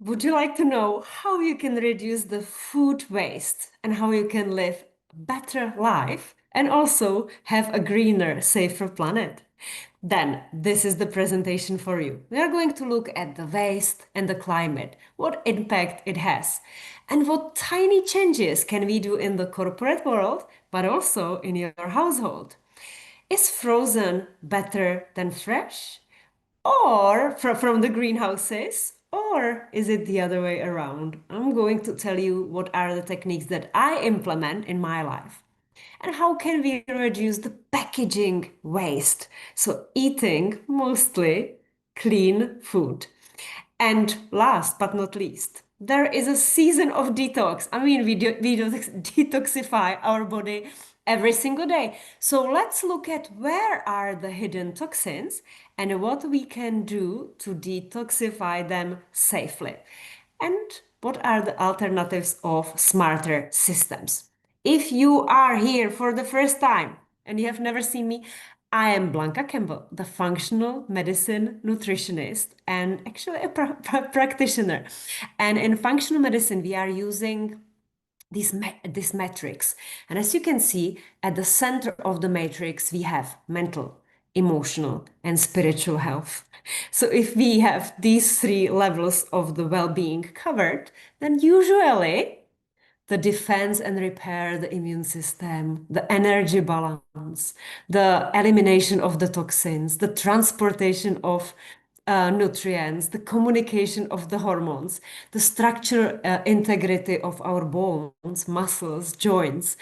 Would you like to know how you can reduce the food waste and how you can live a better life and also have a greener, safer planet? Then this is the presentation for you. We are going to look at the waste and the climate, what impact it has, and what tiny changes can we do in the corporate world, but also in your household. Is frozen better than fresh? Or from the greenhouses? Or is it the other way around? I'm going to tell you what are the techniques that I implement in my life. And how can we reduce the packaging waste? So eating mostly clean food. And last but not least, there is a season of detox. I mean, we do detoxify our body every single day. So let's look at where are the hidden toxins and what we can do to detoxify them safely. And what are the alternatives of smarter systems? If you are here for the first time and you have never seen me, I am Blanka Campbell, the functional medicine nutritionist and actually a practitioner. And in functional medicine, we are using this matrix. And as you can see, at the center of the matrix, we have mental, emotional, and spiritual health. So if we have these three levels of the well-being covered, then usually the defense and repair the immune system, the energy balance, the elimination of the toxins, the transportation of nutrients, the communication of the hormones, the structural integrity of our bones, muscles, joints,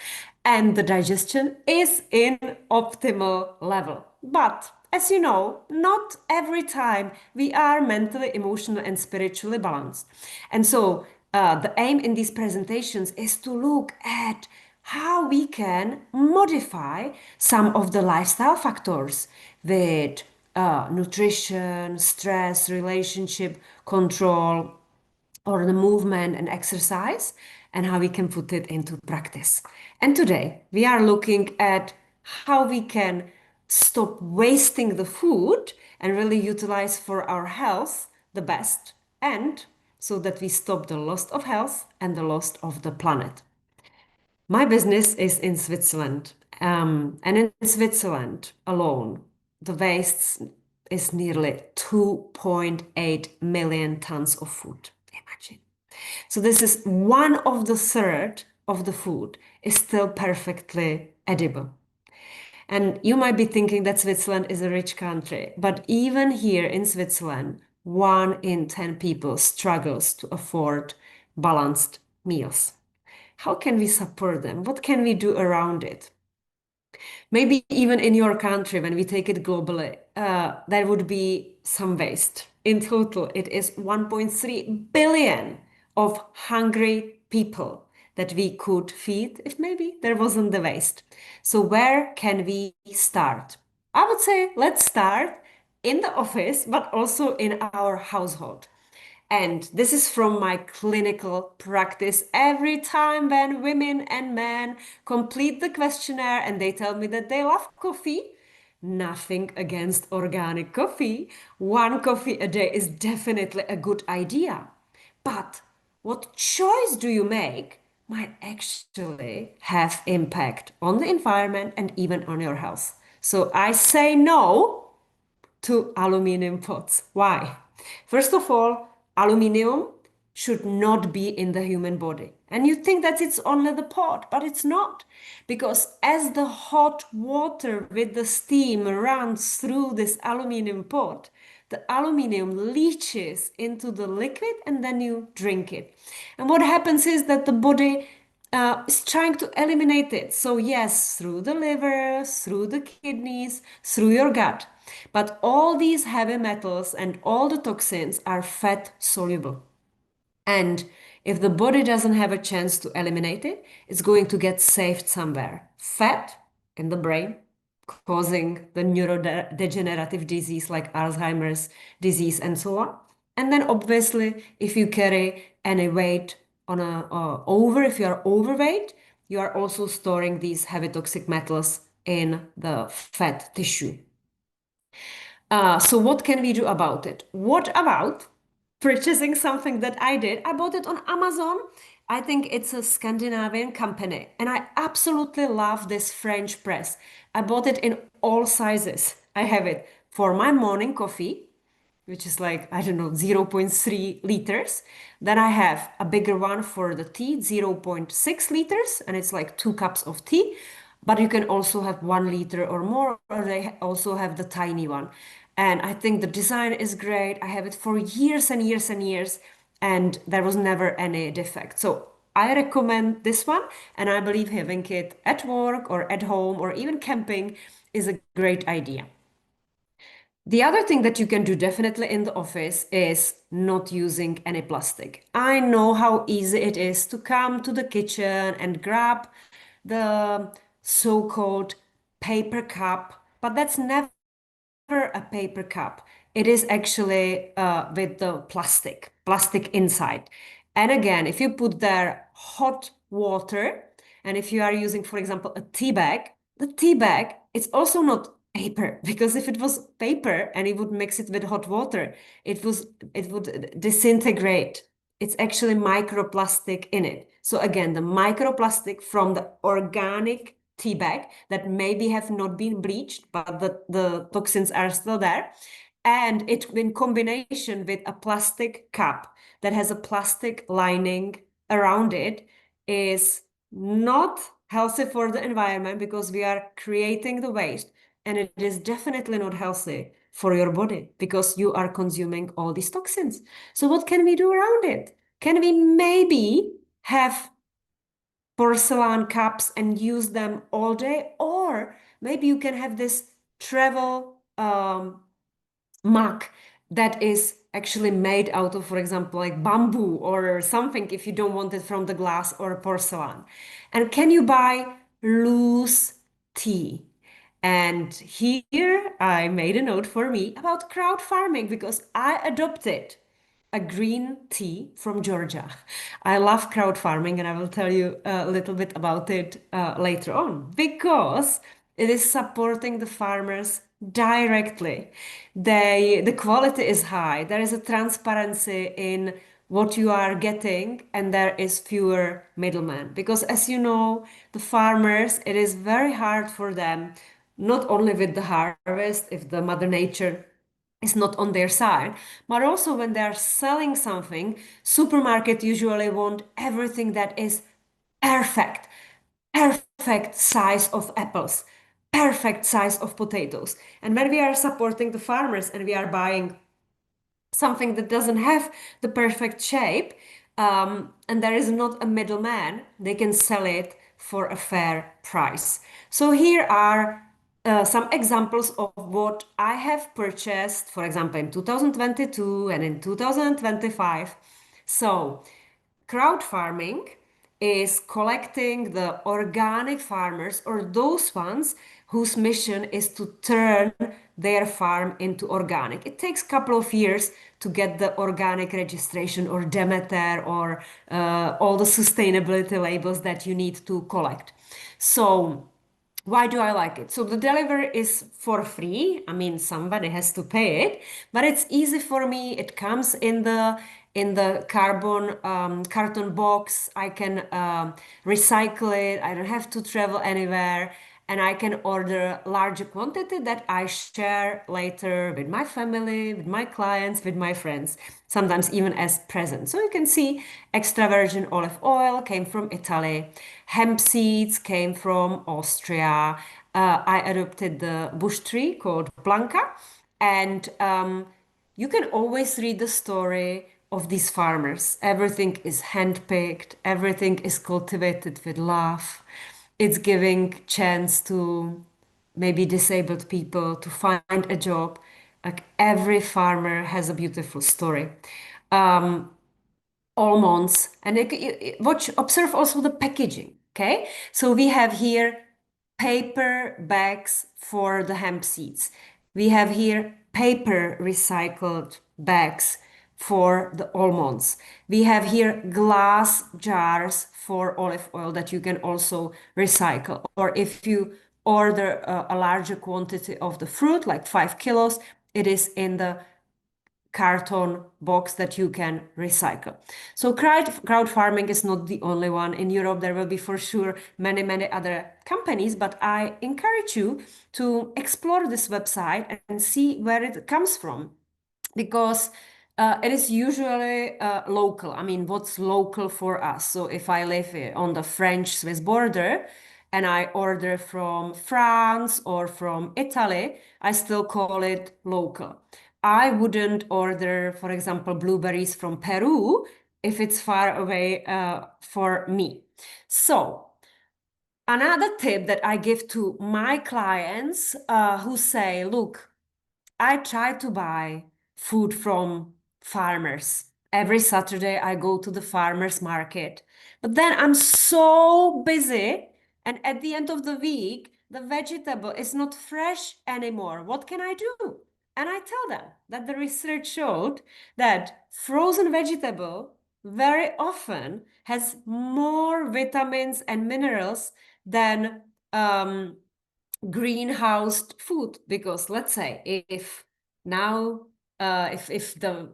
and the digestion is in optimal level. But as you know, not every time we are mentally, emotionally, and spiritually balanced. And so the aim in these presentations is to look at how we can modify some of the lifestyle factors with nutrition, stress, relationship control, or the movement and exercise, and how we can put it into practice. And today we are looking at how we can stop wasting the food and really utilize for our health the best, and so that we stop the loss of health and the loss of the planet. My business is in Switzerland, and in Switzerland alone, the waste is nearly 2.8 million tons of food. Imagine. So this is one of the third of the food is still perfectly edible. And you might be thinking that Switzerland is a rich country, but even here in Switzerland, 1 in 10 people struggles to afford balanced meals. How can we support them? What can we do around it? Maybe even in your country, when we take it globally, there would be some waste. In total, it is 1.3 billion of hungry people that we could feed if maybe there wasn't the waste. So where can we start? I would say let's start in the office, but also in our household. And this is from my clinical practice. Every time when women and men complete the questionnaire and they tell me that they love coffee, nothing against organic coffee. 1 coffee a day is definitely a good idea. But what choice do you make might actually have impact on the environment and even on your health. So I say no to aluminum pots. Why? First of all, aluminum should not be in the human body. And you think that it's only the pot, but it's not. Because as the hot water with the steam runs through this aluminum pot, the aluminum leaches into the liquid and then you drink it. And what happens is that the body is trying to eliminate it. So, yes, through the liver, through the kidneys, through your gut. But all these heavy metals and all the toxins are fat soluble. And if the body doesn't have a chance to eliminate it, it's going to get saved somewhere. Fat in the brain, causing the neurodegenerative disease like Alzheimer's disease and so on. And then obviously, if you carry any weight on if you are overweight, you are also storing these heavy toxic metals in the fat tissue. So what can we do about it? What about purchasing something that I did. I bought it on Amazon. I think it's a Scandinavian company, and I absolutely love this French press. I bought it in all sizes. I have it for my morning coffee, which is like, I don't know, zero point 0.3 liters. Then I have a bigger one for the tea, zero point 0.6 liters, and it's like 2 cups of tea. But you can also have 1 liter or more, or they also have the tiny one. And I think the design is great. I have it for years and years and years, and there was never any defect. So I recommend this one, and I believe having it at work or at home or even camping is a great idea. The other thing that you can do definitely in the office is not using any plastic. I know how easy it is to come to the kitchen and grab the so-called paper cup, but that's never a paper cup. It is actually with the plastic inside. And again, if you put there hot water, and if you are using, for example, a tea bag, the tea bag, it's also not paper because if it was paper and you would mix it with hot water, it would disintegrate. It's actually microplastic in it. So again, the microplastic from the organic tea bag that maybe have not been bleached, but the toxins are still there. And it in combination with a plastic cup that has a plastic lining around it is not healthy for the environment because we are creating the waste. And it is definitely not healthy for your body because you are consuming all these toxins. So what can we do around it? Can we maybe have porcelain cups and use them all day? Or maybe you can have this travel mug that is actually made out of, for example, like bamboo or something if you don't want it from the glass or porcelain. And can you buy loose tea? And here I made a note for me about crowd farming because I adopted a green tea from Georgia. I love crowd farming, and I will tell you a little bit about it later on because it is supporting the farmers directly. The quality is high. There is a transparency in what you are getting, and there is fewer middlemen. Because as you know, the farmers, it is very hard for them, not only with the harvest, if the Mother Nature is not on their side, but also when they're selling something, supermarket usually want everything that is perfect, perfect size of apples, perfect size of potatoes. And when we are supporting the farmers and we are buying something that doesn't have the perfect shape, and there is not a middleman, they can sell it for a fair price. So here are some examples of what I have purchased, for example, in 2022 and in 2025. So crowd farming is collecting the organic farmers or those ones whose mission is to turn their farm into organic. It takes a couple of years to get the organic registration or Demeter or all the sustainability labels that you need to collect. So why do I like it? So the delivery is for free. I mean, somebody has to pay it, but it's easy for me. It comes in the carbon carton box. I can recycle it. I don't have to travel anywhere, and I can order larger quantity that I share later with my family, with my clients, with my friends, sometimes even as presents. So you can see extra virgin olive oil came from Italy. Hemp seeds came from Austria. I adopted the bush tree called Blanka, and you can always read the story of these farmers. Everything is handpicked, everything is cultivated with love. It's giving chance to maybe disabled people to find a job. Like every farmer has a beautiful story. Almonds, and watch, observe also the packaging. Okay, so we have here paper bags for the hemp seeds. We have here paper recycled bags for the almonds. We have here glass jars for olive oil that you can also recycle. Or if you order a larger quantity of the fruit, like 5 kilos, it is in the carton box that you can recycle. So crowd farming is not the only one. In Europe, there will be for sure many, many other companies, but I encourage you to explore this website and see where it comes from, because it is usually local. I mean, what's local for us? So if I live on the French-Swiss border and I order from France or from Italy, I still call it local. I wouldn't order, for example, blueberries from Peru if it's far away for me. So another tip that I give to my clients who say, look, I try to buy food from farmers. Every Saturday, I go to the farmers market. But then I'm so busy, and at the end of the week, the vegetable is not fresh anymore. What can I do? And I tell them that the research showed that frozen vegetable very often has more vitamins and minerals than greenhoused food, because let's say if now if the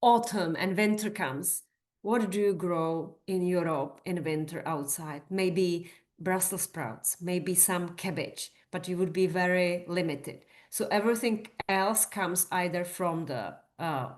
autumn and winter comes, what do you grow in Europe in winter outside? Maybe Brussels sprouts, maybe some cabbage, but you would be very limited. So everything else comes either from the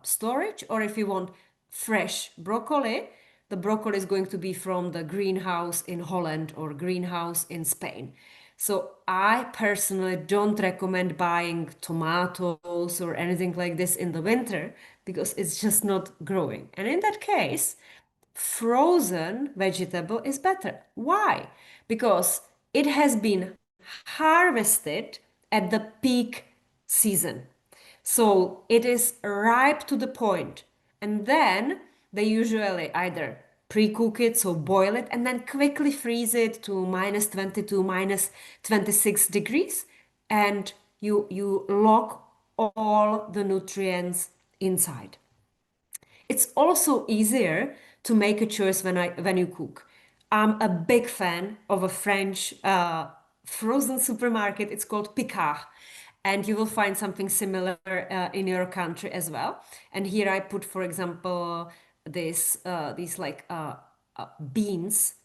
storage, or if you want fresh broccoli, the broccoli is going to be from the greenhouse in Holland or greenhouse in Spain. So I personally don't recommend buying tomatoes or anything like this in the winter, because it's just not growing. And in that case, frozen vegetable is better. Why? Because it has been harvested at the peak season. So it is ripe to the point. And then they usually either pre-cook it, so boil it, and then quickly freeze it to -22, -26 degrees. And you lock all the nutrients inside. It's also easier to make a choice when you cook. I'm a big fan of a French frozen supermarket. It's called Picard, and you will find something similar in your country as well. And here I put, for example, these like beans,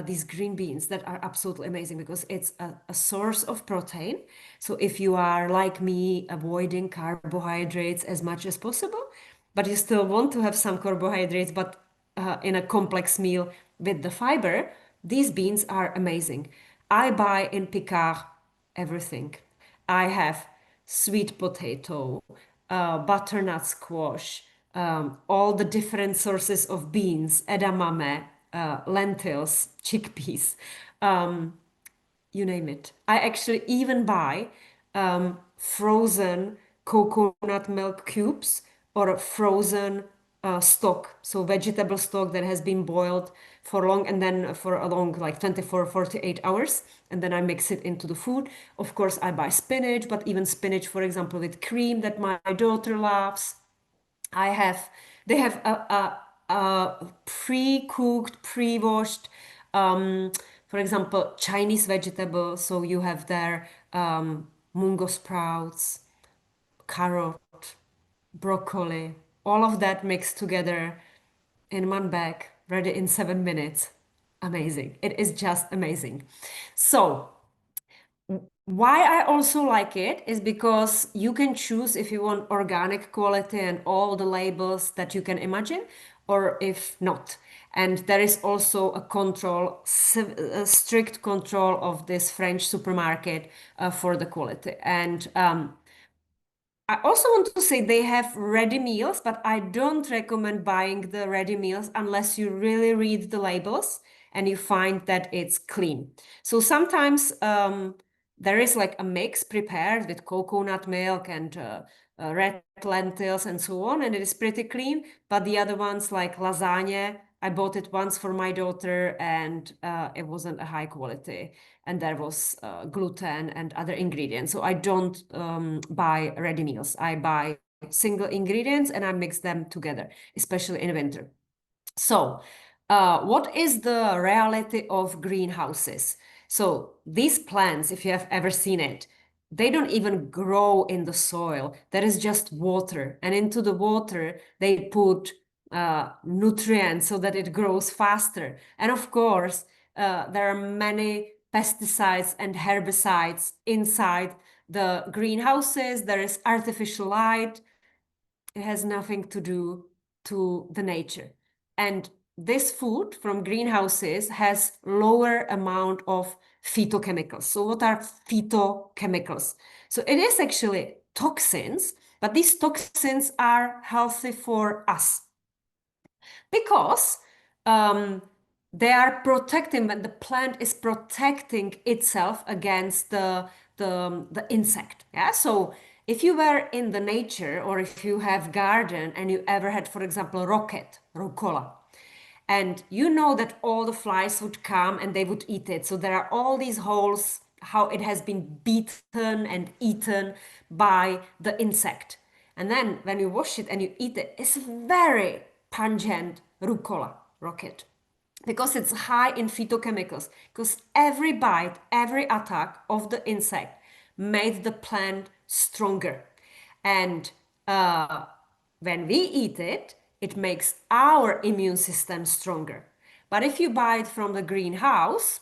these green beans that are absolutely amazing, because it's a source of protein. So if you are like me, avoiding carbohydrates as much as possible, but you still want to have some carbohydrates, but in a complex meal with the fiber, these beans are amazing. I buy in Picard everything. I have sweet potato, butternut squash, all the different sources of beans, edamame, lentils, chickpeas, you name it. I actually even buy frozen coconut milk cubes, or a frozen stock, so vegetable stock that has been boiled for long, and then for a long, like 24, 48 hours, and then I mix it into the food. Of course, I buy spinach, but even spinach, for example, with cream that my daughter loves. I have, they have a pre-cooked, pre-washed, for example, Chinese vegetables. So you have their mungo sprouts, carrot, broccoli, all of that mixed together in one bag, ready in 7 minutes. Amazing. It is just amazing. So why I also like it is because you can choose if you want organic quality and all the labels that you can imagine, or if not. And there is also a control, a strict control of this French supermarket for the quality. And I also want to say they have ready meals, but I don't recommend buying the ready meals unless you really read the labels and you find that it's clean. So sometimes there is like a mix prepared with coconut milk and red lentils and so on, and it is pretty clean. But the other ones, like lasagna, I bought it once for my daughter, and it wasn't a high quality, and there was gluten and other ingredients. So I don't buy ready meals. I buy single ingredients and I mix them together, especially in winter. So, what is the reality of greenhouses? So these plants, if you have ever seen it, they don't even grow in the soil. There is just water. And into the water, they put nutrients so that it grows faster. And of course, there are many pesticides and herbicides inside the greenhouses. There is artificial light. It has nothing to do to the nature. And this food from greenhouses has lower amount of phytochemicals. So what are phytochemicals? So it is actually toxins, but these toxins are healthy for us because they are protecting when the plant is protecting itself against the insect. Yeah. So if you were in the nature or if you have garden and you ever had, for example, rucola, and you know that all the flies would come and they would eat it. So there are all these holes, how it has been beaten and eaten by the insect. And then when you wash it and you eat it, it's very pungent rucola rocket because it's high in phytochemicals. Because every bite, every attack of the insect made the plant stronger. And when we eat it, it makes our immune system stronger. But if you buy it from the greenhouse,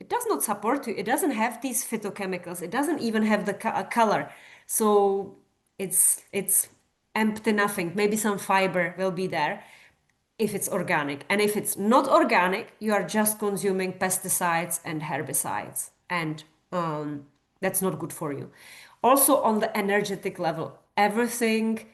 it does not support you. It doesn't have these phytochemicals. It doesn't even have the color. So it's empty nothing. Maybe some fiber will be there if it's organic. And if it's not organic, you are just consuming pesticides and herbicides. And that's not good for you. Also, on the energetic level, everything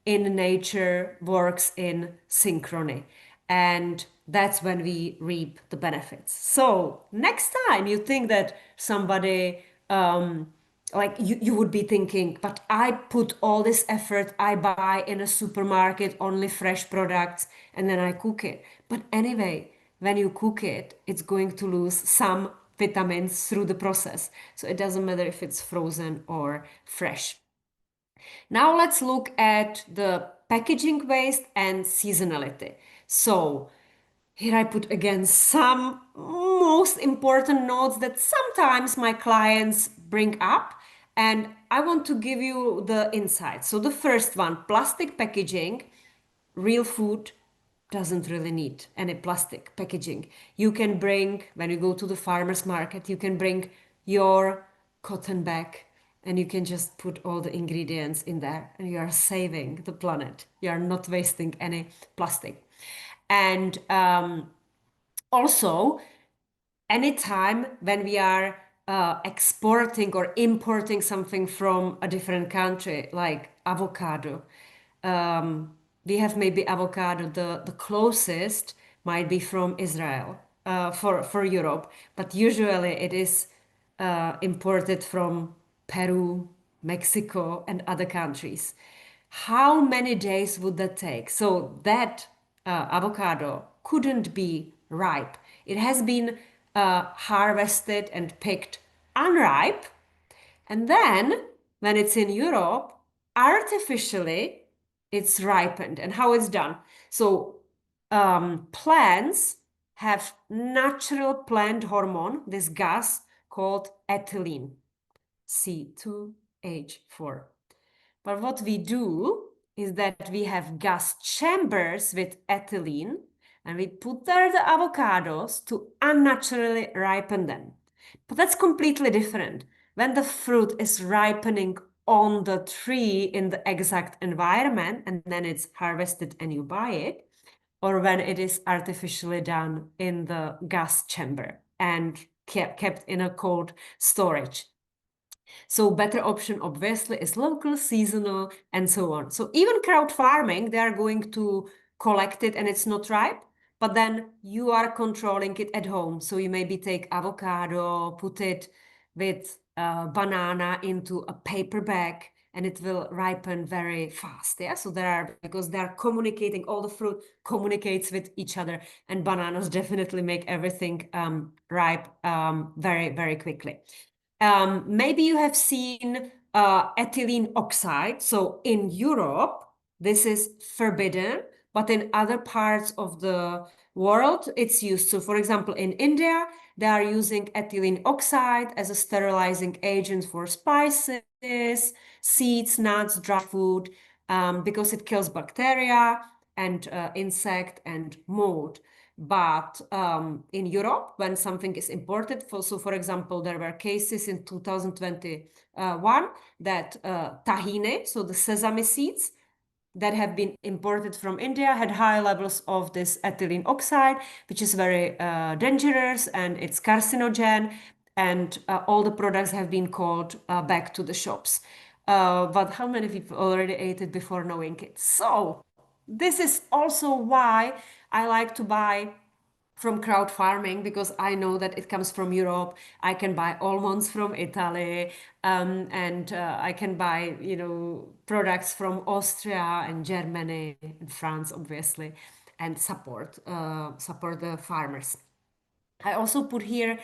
in nature works in synchrony. And that's when we reap the benefits. So next time you think that somebody like you would be thinking, but I put all this effort, I buy in a supermarket only fresh products and then I cook it. But anyway, when you cook it, it's going to lose some vitamins through the process. So it doesn't matter if it's frozen or fresh. Now let's look at the packaging waste and seasonality. So here I put again some most important notes that sometimes my clients bring up, and I want to give you the insight. So the first one, plastic packaging, real food doesn't really need any plastic packaging. You can bring, when you go to the farmer's market, you can bring your cotton bag and you can just put all the ingredients in there and you are saving the planet. You are not wasting any plastic. And also, anytime when we are exporting or importing something from a different country, like avocado, we have maybe avocado, the closest might be from Israel for Europe, but usually it is imported from Peru, Mexico, and other countries. How many days would that take? So that avocado couldn't be ripe. It has been harvested and picked unripe, and then when it's in Europe, artificially it's ripened. And how it's done? So plants have natural plant hormone, this gas called ethylene, C2H4. But what we do is that we have gas chambers with ethylene and we put there the avocados to unnaturally ripen them. But that's completely different. When the fruit is ripening on the tree in the exact environment and then it's harvested and you buy it, or when it is artificially done in the gas chamber and kept in a cold storage. So better option obviously is local, seasonal, and so on. So even crowd farming, they are going to collect it and it's not ripe, but then you are controlling it at home. So you maybe take avocado, put it with banana into a paper bag and it will ripen very fast. Yeah. So because they are communicating, all the fruit communicates with each other and bananas definitely make everything ripe very, very quickly. Maybe you have seen ethylene oxide. So in Europe, this is forbidden, but in other parts of the world, it's used. So for example, in India, They are using ethylene oxide as a sterilizing agent for spices, seeds, nuts, dry food, because it kills bacteria and insect and mold. But in Europe, when something is imported, for example, there were cases in 2021 that tahine, so the sesame seeds that have been imported from India, had high levels of this ethylene oxide, which is very dangerous and it's carcinogen. And all the products have been called back to the shops. But how many people already ate it before knowing it? So this is also why I like to buy from crowd farming, because I know that it comes from Europe. I can buy almonds from Italy, and I can buy, products from Austria and Germany and France, obviously, and support the farmers. I also put here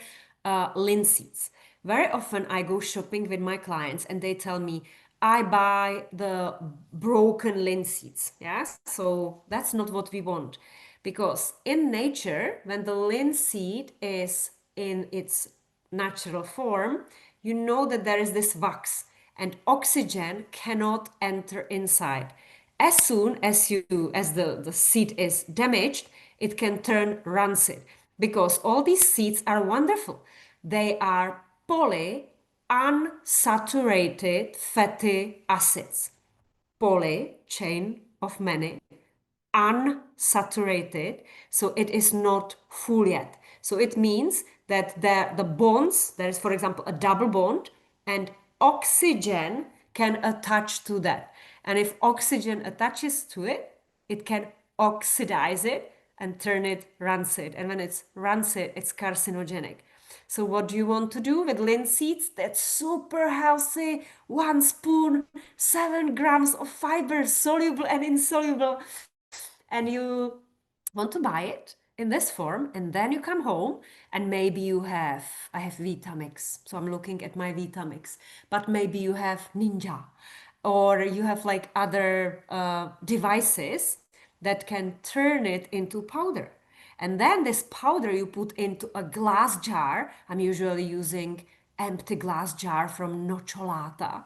linseeds. Very often I go shopping with my clients and they tell me, I buy the broken linseeds. Yes, so that's not what we want. Because in nature, when the linseed is in its natural form, you know that there is this wax and oxygen cannot enter inside. As soon as the seed is damaged, it can turn rancid, because all these seeds are wonderful. They are polyunsaturated fatty acids. Poly, chain of many, unsaturated, so it is not full yet. So it means that the bonds, there is, for example, a double bond, and oxygen can attach to that. And if oxygen attaches to it, it can oxidize it and turn it rancid. And when it's rancid, it's carcinogenic. So what do you want to do with linseeds? That's super healthy. 1 spoon, 7 grams of fiber, soluble and insoluble. And you want to buy it in this form, and then you come home and maybe I have Vitamix, so I'm looking at my Vitamix, but maybe you have Ninja, or you have like other devices that can turn it into powder. And then this powder you put into a glass jar. I'm usually using empty glass jar from Nocciolata.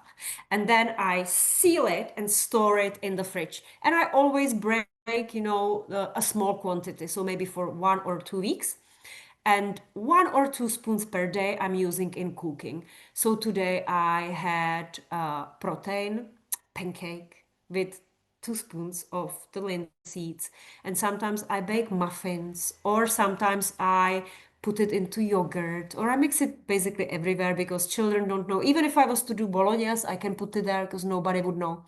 And then I seal it and store it in the fridge. And I always break, a small quantity. So maybe for 1 or 2 weeks. And 1 or 2 spoons per day I'm using in cooking. So today I had protein pancake with 2 spoons of the linseeds. And sometimes I bake muffins, or sometimes I put it into yogurt, or I mix it basically everywhere, because children don't know. Even if I was to do bolognese, I can put it there because nobody would know.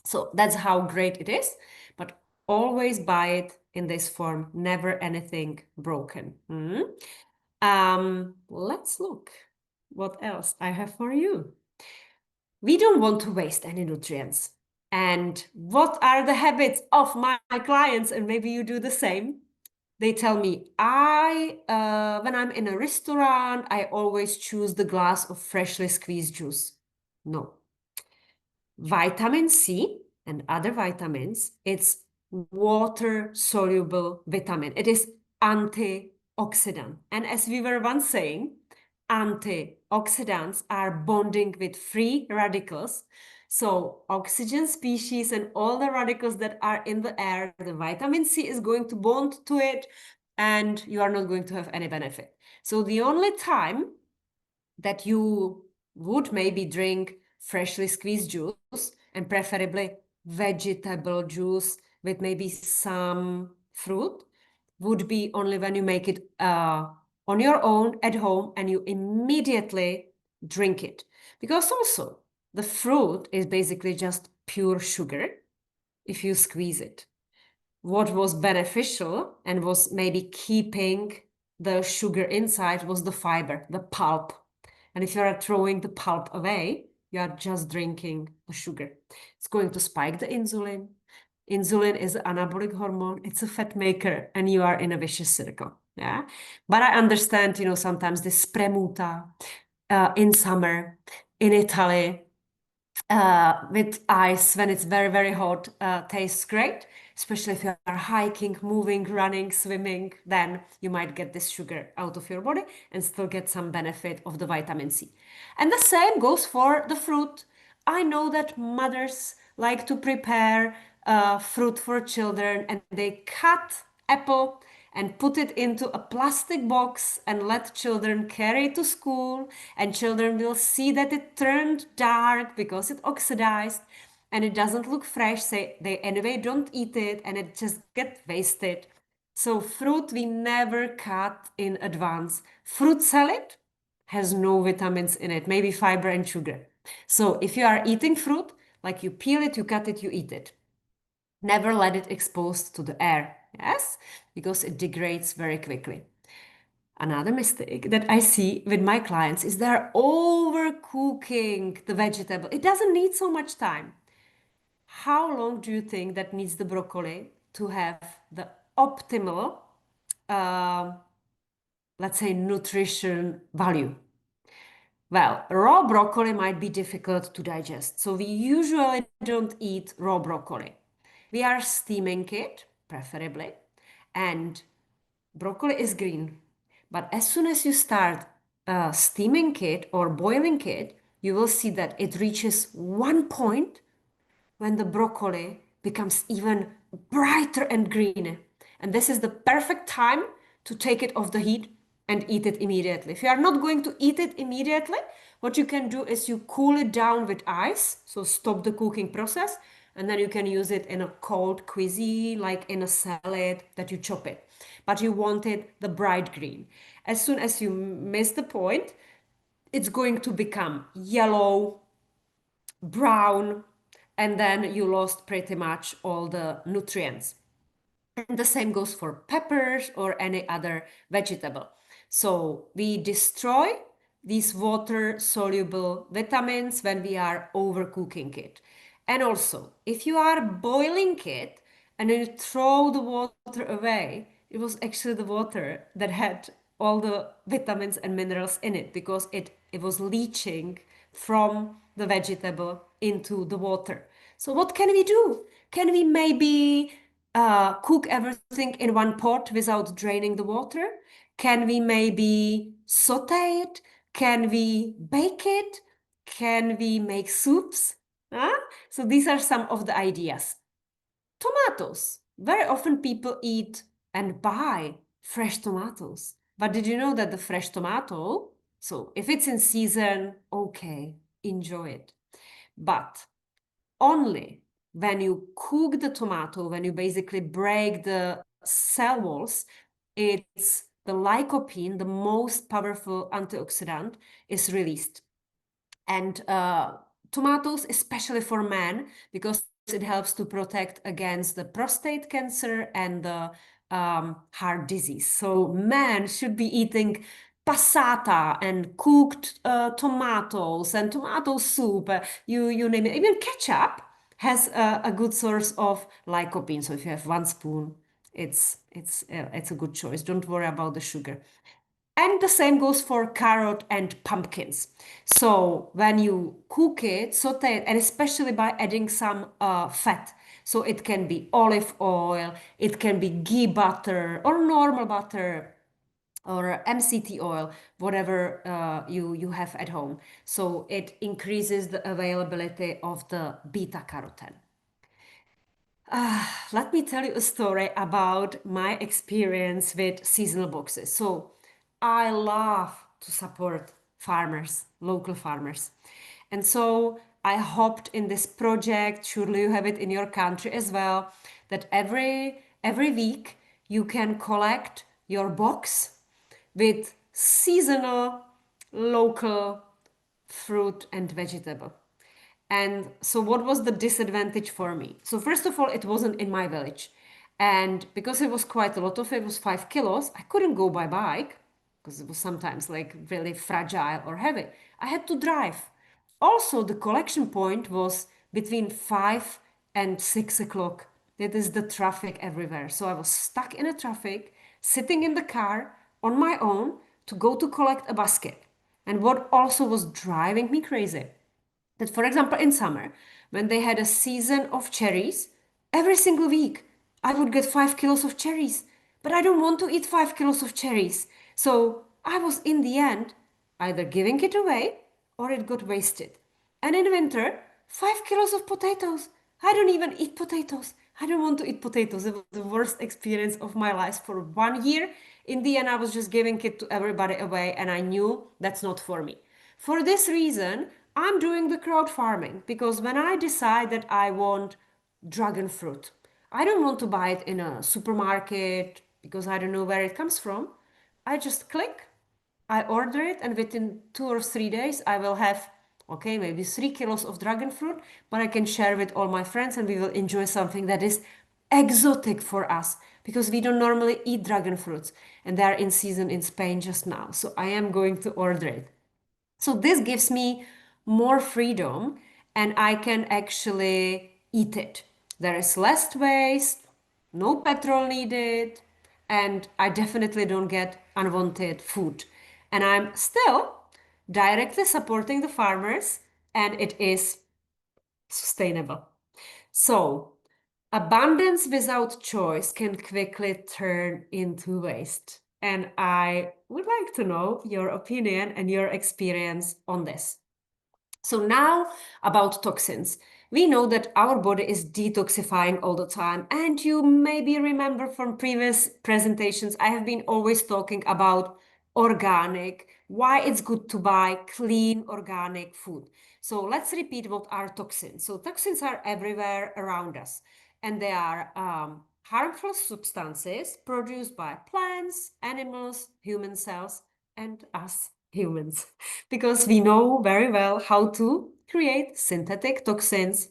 So that's how great it is. But always buy it in this form, never anything broken. Let's look what else I have for you. We don't want to waste any nutrients. And what are the habits of my clients? And maybe you do the same. They tell me, when I'm in a restaurant, I always choose the glass of freshly squeezed juice. No. Vitamin C and other vitamins, it's water-soluble vitamin. It is antioxidant. And as we were once saying, antioxidants are bonding with free radicals. So oxygen species and all the radicals that are in the air, the vitamin C is going to bond to it, and you are not going to have any benefit. So the only time that you would maybe drink freshly squeezed juice, and preferably vegetable juice with maybe some fruit, would be only when you make it on your own at home and you immediately drink it. Because also the fruit is basically just pure sugar if you squeeze it. What was beneficial and was maybe keeping the sugar inside was the fiber, the pulp. And if you are throwing the pulp away, you are just drinking the sugar. It's going to spike the insulin. Insulin is an anabolic hormone. It's a fat maker, and you are in a vicious circle. Yeah. But I understand, sometimes this spremuta in summer in Italy with ice when it's very, very hot tastes great. especially if you are hiking, moving, running, swimming, then you might get this sugar out of your body and still get some benefit of the vitamin C. And the same goes for the fruit. I know that mothers like to prepare fruit for children and they cut apple and put it into a plastic box and let children carry it to school, and children will see that it turned dark because it oxidized and it doesn't look fresh. Say they anyway don't eat it and it just gets wasted. So fruit we never cut in advance. Fruit salad has no vitamins in it, maybe fiber and sugar. So if you are eating fruit, like you peel it, you cut it, you eat it. Never let it exposed to the air, yes, because it degrades very quickly. Another mistake that I see with my clients is they're overcooking the vegetable. It doesn't need so much time. How long do you think that needs the broccoli to have the optimal, uh, let's say, nutrition value? Well, raw broccoli might be difficult to digest, so we usually don't eat raw broccoli. We are steaming it, preferably, and broccoli is green. But as soon as you start steaming it or boiling it, you will see that it reaches one point when the broccoli becomes even brighter and greener. And this is the perfect time to take it off the heat and eat it immediately. If you are not going to eat it immediately, what you can do is you cool it down with ice, so stop the cooking process, and then you can use it in a cold cuisine, like in a salad that you chop it. But you want it the bright green. As soon as you miss the point, it's going to become yellow, brown, and then you lost pretty much all the nutrients. And the same goes for peppers or any other vegetable. So we destroy these water soluble vitamins when we are overcooking it. And also, if you are boiling it and then you throw the water away, it was actually the water that had all the vitamins and minerals in it because it was leaching from the vegetable into the water. So what can we do? Can we maybe cook everything in one pot without draining the water? Can we maybe saute it? Can we bake it? Can we make soups? Huh? So these are some of the ideas. Tomatoes. Very often people eat and buy fresh tomatoes. But did you know that the fresh tomato, so if it's in season, okay, enjoy it. But only when you cook the tomato, when you basically break the cell walls, it's the lycopene, the most powerful antioxidant, is released. And tomatoes, especially for men, because it helps to protect against the prostate cancer and the heart disease. So men should be eating passata and cooked tomatoes and tomato soup. You name it. Even ketchup has a good source of lycopene. So if you have one spoon, it's a good choice. Don't worry about the sugar. And the same goes for carrot and pumpkins. So when you cook it, saute it, and especially by adding some fat. So it can be olive oil, it can be ghee butter or normal butter or MCT oil, whatever you have at home. So it increases the availability of the beta carotene. Let me tell you a story about my experience with seasonal boxes. So I love to support farmers, local farmers. And so I hopped in this project, surely you have it in your country as well, that every week you can collect your box with seasonal local fruit and vegetable. And so, what was the disadvantage for me? So, first of all, it wasn't in my village. And because it was quite a lot of it was 5 kilos, I couldn't go by bike because it was sometimes like really fragile or heavy. I had to drive. Also, the collection point was between 5 and 6 o'clock. That is the traffic everywhere. So, I was stuck in a traffic, sitting in the car on my own to go to collect a basket. And what also was driving me crazy that, for example, in summer, when they had a season of cherries, every single week I would get 5 kilos of cherries, but I don't want to eat 5 kilos of cherries. So I was in the end either giving it away or it got wasted. And in winter, 5 kilos of potatoes. I don't even eat potatoes. I don't want to eat potatoes. It was the worst experience of my life for 1 year. In the end, I was just giving it to everybody away, and I knew that's not for me. For this reason, I'm doing the crowd farming because when I decide that I want dragon fruit, I don't want to buy it in a supermarket because I don't know where it comes from. I just click, I order it, and within 2 or 3 days, I will have, okay, maybe 3 kilos of dragon fruit, but I can share with all my friends and we will enjoy something that is exotic for us because we don't normally eat dragon fruits and they are in season in Spain just now. So I am going to order it. So this gives me more freedom and I can actually eat it. There is less waste, no petrol needed, and I definitely don't get unwanted food. And I'm still directly supporting the farmers and it is sustainable. So, abundance without choice can quickly turn into waste. And I would like to know your opinion and your experience on this. So now about toxins. We know that our body is detoxifying all the time. And you maybe remember from previous presentations, I have been always talking about organic, why it's good to buy clean organic food. So let's repeat what are toxins. So toxins are everywhere around us, and they are harmful substances produced by plants, animals, human cells, and us humans because we know very well how to create synthetic toxins.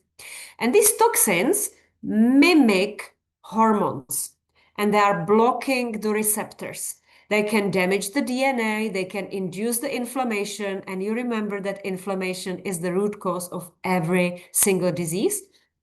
And these toxins mimic hormones and they are blocking the receptors. They can damage the DNA, they can induce the inflammation. And you remember that inflammation is the root cause of every single disease.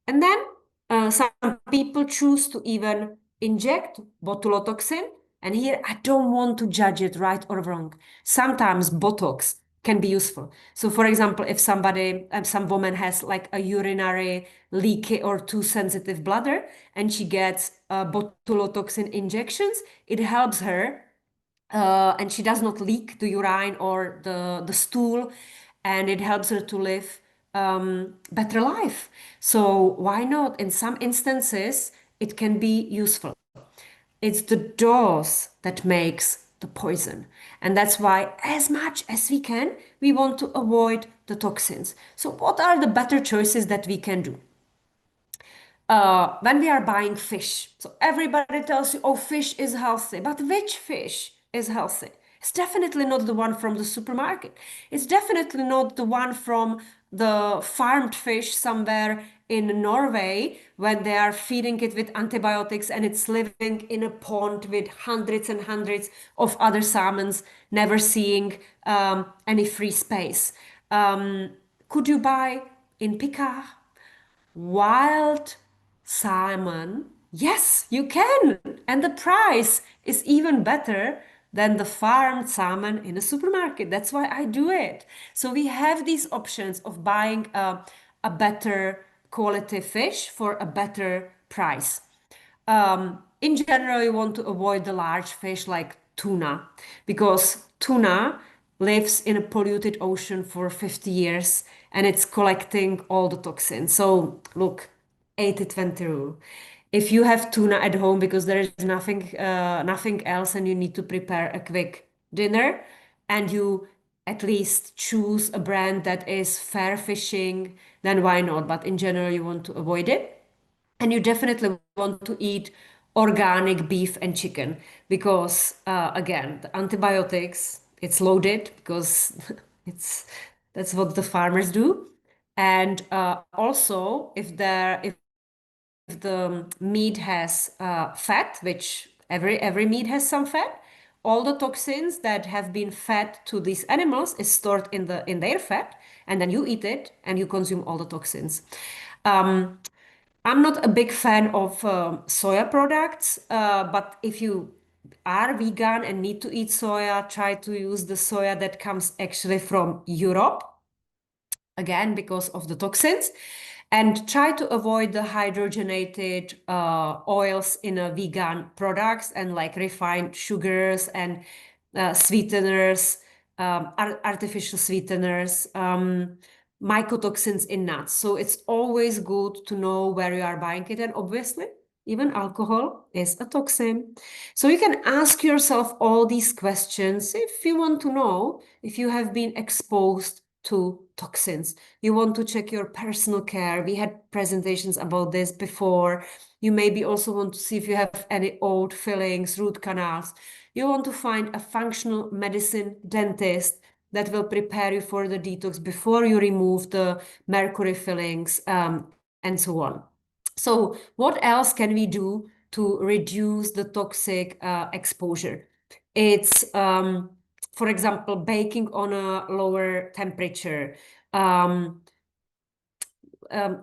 And then some people choose to even inject botulotoxin. And here I don't want to judge it right or wrong. Sometimes Botox can be useful. So, for example, if some woman has like a urinary leaky or too sensitive bladder and she gets botulotoxin injections, it helps her and she does not leak the urine or the stool, and it helps her to live better life. So why not? In some instances, it can be useful. It's the dose that makes the poison. And that's why, as much as we can, we want to avoid the toxins. So, what are the better choices that we can do? When we are buying fish, so everybody tells you, oh, fish is healthy, but which fish is healthy? It's definitely not the one from the supermarket. It's definitely not the one from the farmed fish somewhere in Norway when they are feeding it with antibiotics and it's living in a pond with hundreds and hundreds of other salmons, never seeing any free space. Could you buy in Picard wild salmon? Yes, you can. And the price is even better than the farmed salmon in a supermarket. That's why I do it. So we have these options of buying a better quality fish for a better price. In general, you want to avoid the large fish like tuna because tuna lives in a polluted ocean for 50 years and it's collecting all the toxins. So, look, 80-20 rule. If you have tuna at home because there is nothing else and you need to prepare a quick dinner and you at least choose a brand that is fair fishing, then why not? But in general, you want to avoid it. And you definitely want to eat organic beef and chicken because, again, the antibiotics, it's loaded because it's that's what the farmers do. And also, if the meat has fat, which every meat has some fat, all the toxins that have been fed to these animals is stored in their fat, and then you eat it and you consume all the toxins. Um, I'm not a big fan of soya products, but if you are vegan and need to eat soya, try to use the soya that comes actually from Europe, again, because of the toxins. And try to avoid the hydrogenated oils in a vegan products and like refined sugars and sweeteners, artificial sweeteners, mycotoxins in nuts. So it's always good to know where you are buying it. And obviously, even alcohol is a toxin. So you can ask yourself all these questions if you want to know if you have been exposed to toxins. You want to check your personal care. We had presentations about this before. You maybe also want to see if you have any old fillings, root canals. You want to find a functional medicine dentist that will prepare you for the detox before you remove the mercury fillings, and so on. So what else can we do to reduce the toxic exposure? It's, for example, baking on a lower temperature.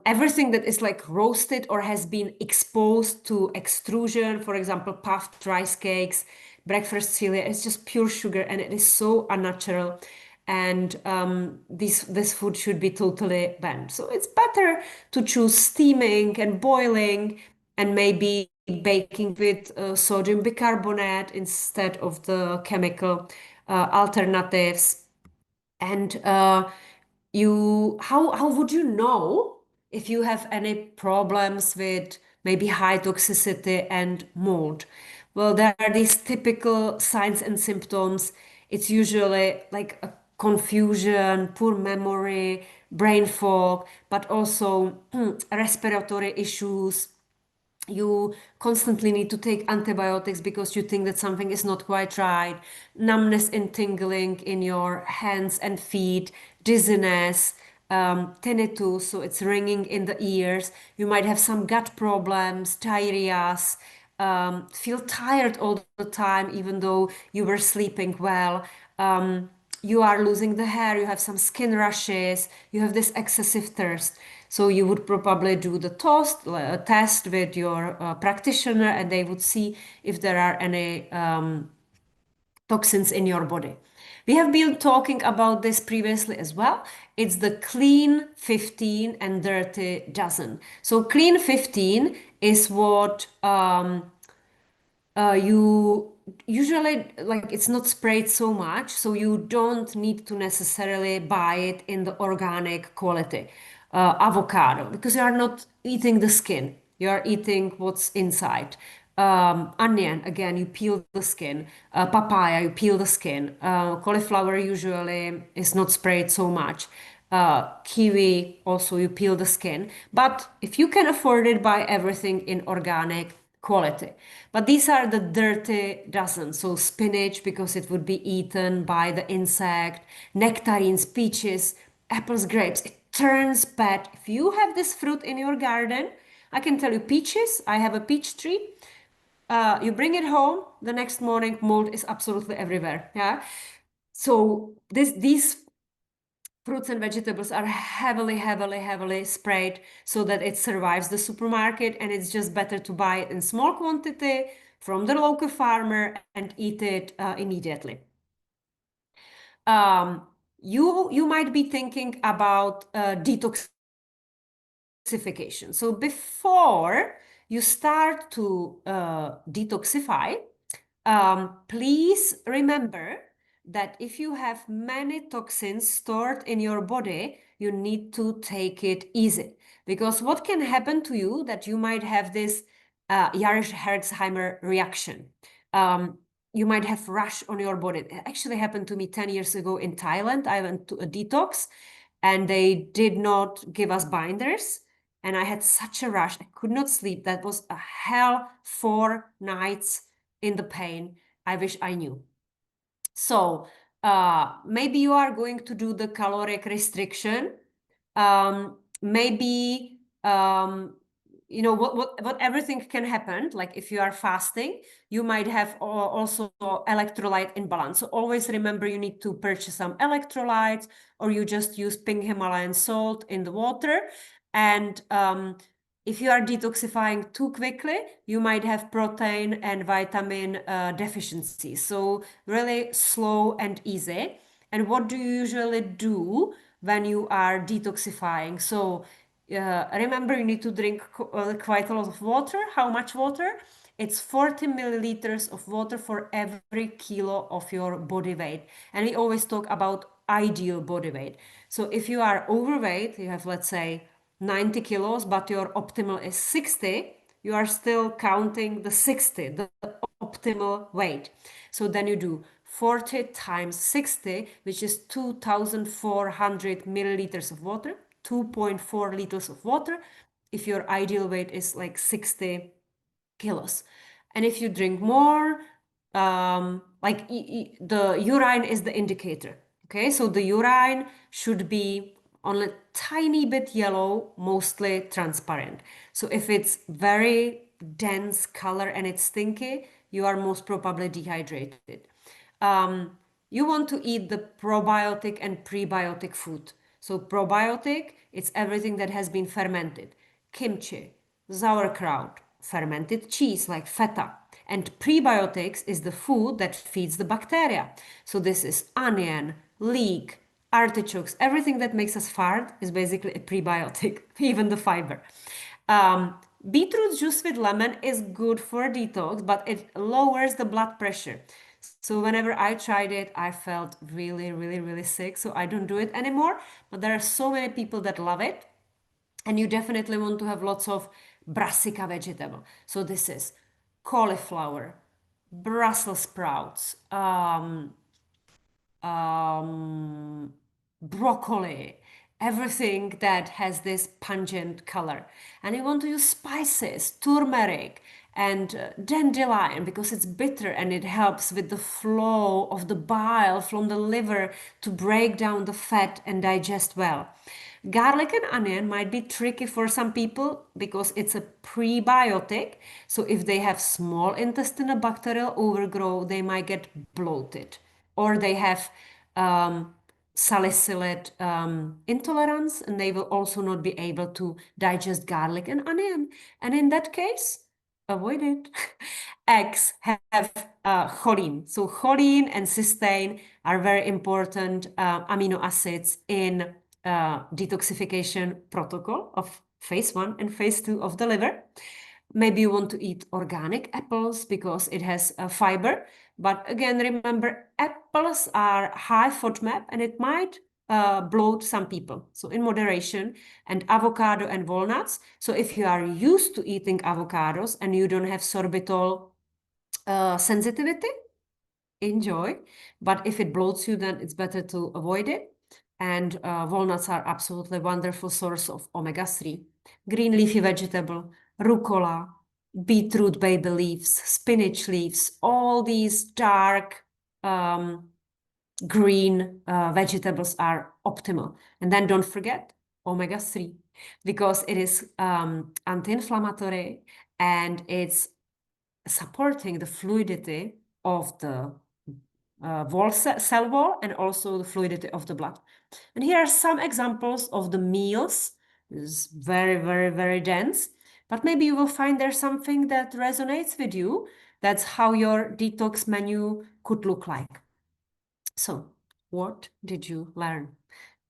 Everything that is like roasted or has been exposed to extrusion, for example, puffed rice cakes, breakfast cereal, it's just pure sugar and it is so unnatural. And this food should be totally banned. So it's better to choose steaming and boiling and maybe baking with sodium bicarbonate instead of the chemical alternatives. And how would you know if you have any problems with maybe high toxicity and mold? Well, there are these typical signs and symptoms. It's usually like a confusion, poor memory, brain fog, but also respiratory issues. You constantly need to take antibiotics because you think that something is not quite right, numbness and tingling in your hands and feet, dizziness, tinnitus, so it's ringing in the ears. You might have some gut problems, diarrheas, feel tired all the time, even though you were sleeping well. You are losing the hair, you have some skin rashes, you have this excessive thirst. So you would probably do the test with your practitioner, and they would see if there are any toxins in your body. We have been talking about this previously as well. It's the clean 15 and dirty dozen. So clean 15 is what you usually like, it's not sprayed so much, so you don't need to necessarily buy it in the organic quality. Avocado, because you are not eating the skin, you are eating what's inside. Onion, again, you peel the skin. Papaya, you peel the skin. Cauliflower usually is not sprayed so much. Kiwi, also you peel the skin. But if you can afford it, buy everything in organic quality. But these are the dirty dozen. So spinach, because it would be eaten by the insect, nectarines, peaches, apples, grapes. It turns bad. If you have this fruit in your garden, I can tell you peaches, I have a peach tree. You bring it home, the next morning, mold is absolutely everywhere. Yeah. So these fruits and vegetables are heavily, heavily, heavily sprayed so that it survives the supermarket, and it's just better to buy it in small quantity from the local farmer and eat it immediately. You might be thinking about detoxification. So before you start to detoxify, please remember that if you have many toxins stored in your body, you need to take it easy. Because what can happen to you that you might have this Herxheimer reaction. You might have rash on your body. It actually happened to me 10 years ago in Thailand. I went to a detox and they did not give us binders. And I had such a rash. I could not sleep. That was a hell 4 nights in the pain. I wish I knew. So maybe you are going to do the caloric restriction. Maybe you know what everything can happen. Like if you are fasting, you might have also electrolyte imbalance. So always remember you need to purchase some electrolytes, or you just use pink Himalayan salt in the water. And if you are detoxifying too quickly, you might have protein and vitamin deficiency. So really slow and easy. And what do you usually do when you are detoxifying? So Remember, you need to drink quite a lot of water. How much water? It's 40 milliliters of water for every kilo of your body weight. And we always talk about ideal body weight. So if you are overweight, you have, let's say, 90 kilos, but your optimal is 60, you are still counting the 60, the optimal weight. So then you do 40 times 60, which is 2,400 milliliters of water, 2.4 liters of water, if your ideal weight is like 60 kilos. And if you drink more, like the urine is the indicator. Okay, so the urine should be only a tiny bit yellow, mostly transparent. So if it's very dense color and it's stinky, you are most probably dehydrated. You want to eat the probiotic and prebiotic food. So probiotic, it's everything that has been fermented. Kimchi, sauerkraut, fermented cheese like feta. And prebiotics is the food that feeds the bacteria. So this is onion, leek, artichokes, everything that makes us fart is basically a prebiotic, even the fiber. Beetroot juice with lemon is good for detox, but it lowers the blood pressure. So whenever I tried it, I felt really, really, really sick. So I don't do it anymore. But there are so many people that love it. And you definitely want to have lots of brassica vegetable. So this is cauliflower, Brussels sprouts, broccoli, everything that has this pungent color. And you want to use spices, turmeric, and dandelion because it's bitter and it helps with the flow of the bile from the liver to break down the fat and digest well. Garlic and onion might be tricky for some people because it's a prebiotic. So if they have small intestinal bacterial overgrowth, they might get bloated or they have um, salicylate intolerance and they will also not be able to digest garlic and onion. And in that case, avoid it. Eggs have choline. So choline and cysteine are very important amino acids in detoxification protocol of phase 1 and phase 2 of the liver. Maybe you want to eat organic apples because it has fiber. But again, remember, apples are high FODMAP and it might bloat some people. So in moderation, and avocado and walnuts. So if you are used to eating avocados and you don't have sorbitol sensitivity, enjoy. But if it bloats you, then it's better to avoid it. And walnuts are absolutely wonderful source of omega-3. Green leafy vegetable, rucola, beetroot baby leaves, spinach leaves, all these dark green vegetables are optimal. And then don't forget omega-3 because it is anti-inflammatory and it's supporting the fluidity of the cell wall and also the fluidity of the blood. And here are some examples of the meals. This is very, very, very dense, but maybe you will find there's something that resonates with you. That's how your detox menu could look like. So, what did you learn?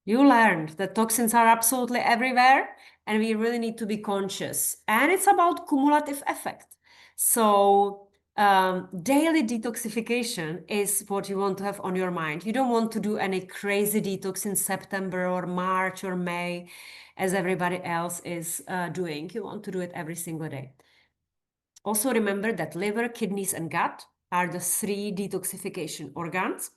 You learned that toxins are absolutely everywhere and we really need to be conscious. And it's about cumulative effect. So, daily detoxification is what you want to have on your mind. You don't want to do any crazy detox in September or March or May as everybody else is doing. You want to do it every single day. Also, remember that liver, kidneys, and gut are the 3 detoxification organs.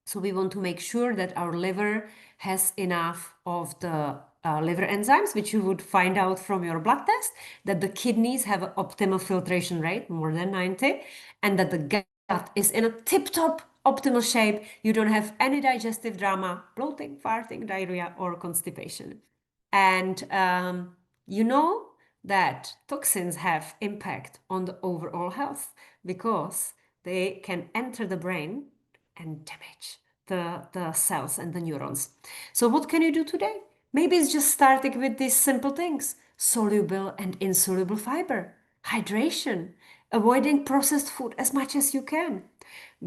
So we want to make sure that our liver has enough of the liver enzymes, which you would find out from your blood test, that the kidneys have an optimal filtration rate, more than 90, and that the gut is in a tip-top optimal shape. You don't have any digestive drama, bloating, farting, diarrhea, or constipation. And you know that toxins have impact on the overall health because they can enter the brain and damage the cells and the neurons. So what can you do today? Maybe it's just starting with these simple things: soluble and insoluble fiber, hydration, avoiding processed food as much as you can,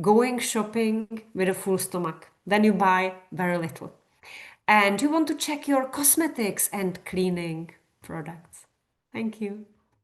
going shopping with a full stomach. Then you buy very little. and you want to check your cosmetics and cleaning products. Thank you.